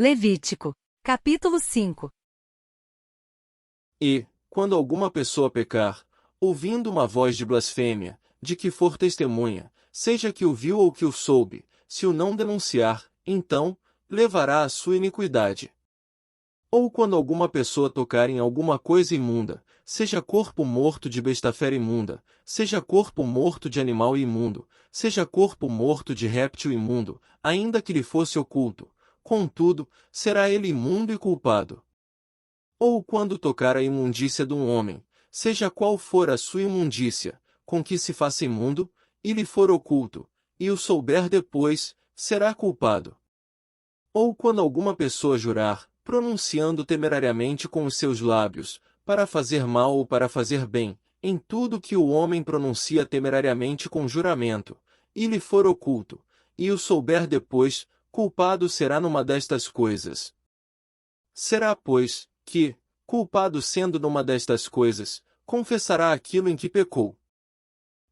Levítico, capítulo 5. E, quando alguma pessoa pecar, ouvindo uma voz de blasfêmia, de que for testemunha, seja que o viu ou que o soube, se o não denunciar, então, levará a sua iniquidade. Ou quando alguma pessoa tocar em alguma coisa imunda, seja corpo morto de besta fera imunda, seja corpo morto de animal imundo, seja corpo morto de réptil imundo, ainda que lhe fosse oculto, contudo, será ele imundo e culpado. Ou quando tocar a imundícia de um homem, seja qual for a sua imundícia, com que se faça imundo, e lhe for oculto, e o souber depois, será culpado. Ou quando alguma pessoa jurar, pronunciando temerariamente com os seus lábios, para fazer mal ou para fazer bem, em tudo que o homem pronuncia temerariamente com juramento, e lhe for oculto, e o souber depois, culpado será numa destas coisas. Será, pois, que, culpado sendo numa destas coisas, confessará aquilo em que pecou.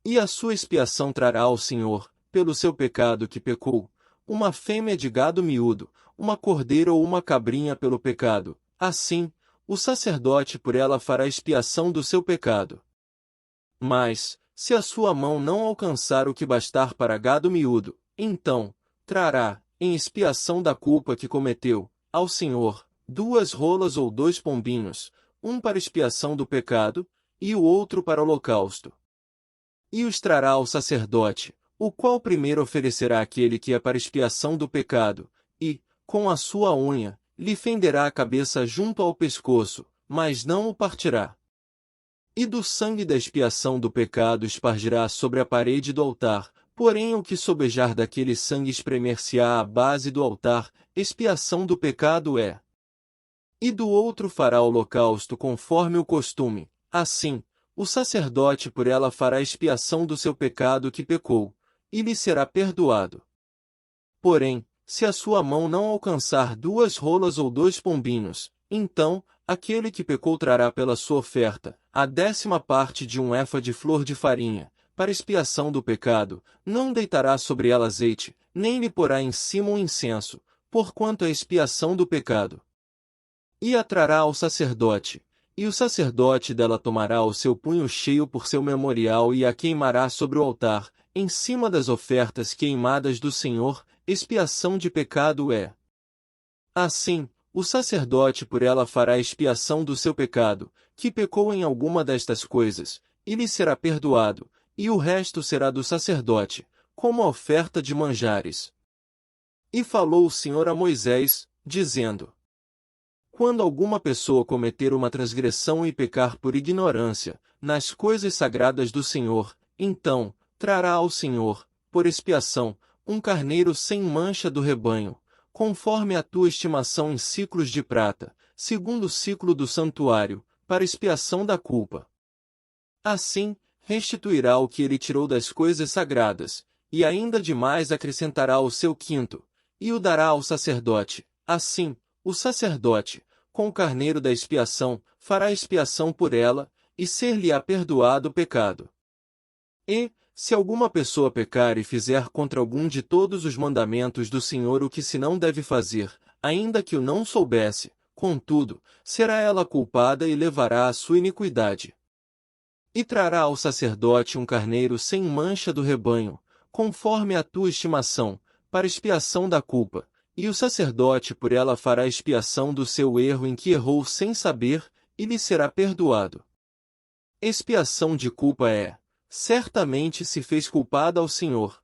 E a sua expiação trará ao Senhor, pelo seu pecado que pecou, uma fêmea de gado miúdo, uma cordeira ou uma cabrinha pelo pecado. Assim, o sacerdote por ela fará expiação do seu pecado. Mas, se a sua mão não alcançar o que bastar para gado miúdo, então, trará, em expiação da culpa que cometeu, ao Senhor, 2 rolas ou 2 pombinhos, um para expiação do pecado, e o outro para holocausto. E os trará ao sacerdote, o qual primeiro oferecerá aquele que é para expiação do pecado, e, com a sua unha, lhe fenderá a cabeça junto ao pescoço, mas não o partirá. E do sangue da expiação do pecado espargirá sobre a parede do altar, porém o que sobejar daquele sangue espremer-se-á à base do altar, expiação do pecado é. E do outro fará holocausto conforme o costume, assim, o sacerdote por ela fará expiação do seu pecado que pecou, e lhe será perdoado. Porém, se a sua mão não alcançar 2 rolas ou 2 pombinhos, então, aquele que pecou trará pela sua oferta, a 10ª parte de um efa de flor de farinha, para expiação do pecado, não deitará sobre ela azeite, nem lhe porá em cima um incenso, porquanto é expiação do pecado. E a trará ao sacerdote, e o sacerdote dela tomará o seu punho cheio por seu memorial e a queimará sobre o altar, em cima das ofertas queimadas do Senhor, expiação de pecado é. Assim, o sacerdote por ela fará expiação do seu pecado, que pecou em alguma destas coisas, e lhe será perdoado, e o resto será do sacerdote, como a oferta de manjares. E falou o Senhor a Moisés, dizendo: quando alguma pessoa cometer uma transgressão e pecar por ignorância, nas coisas sagradas do Senhor, então, trará ao Senhor, por expiação, um carneiro sem mancha do rebanho, conforme a tua estimação em siclos de prata, segundo o ciclo do santuário, para expiação da culpa. Assim, restituirá o que ele tirou das coisas sagradas, e ainda demais acrescentará o seu quinto, e o dará ao sacerdote. Assim, o sacerdote, com o carneiro da expiação, fará expiação por ela, e ser-lhe-á perdoado o pecado. E, se alguma pessoa pecar e fizer contra algum de todos os mandamentos do Senhor o que se não deve fazer, ainda que o não soubesse, contudo, será ela culpada e levará a sua iniquidade. E trará ao sacerdote um carneiro sem mancha do rebanho, conforme a tua estimação, para expiação da culpa, e o sacerdote por ela fará expiação do seu erro em que errou sem saber, e lhe será perdoado. Expiação de culpa é: certamente se fez culpada ao Senhor.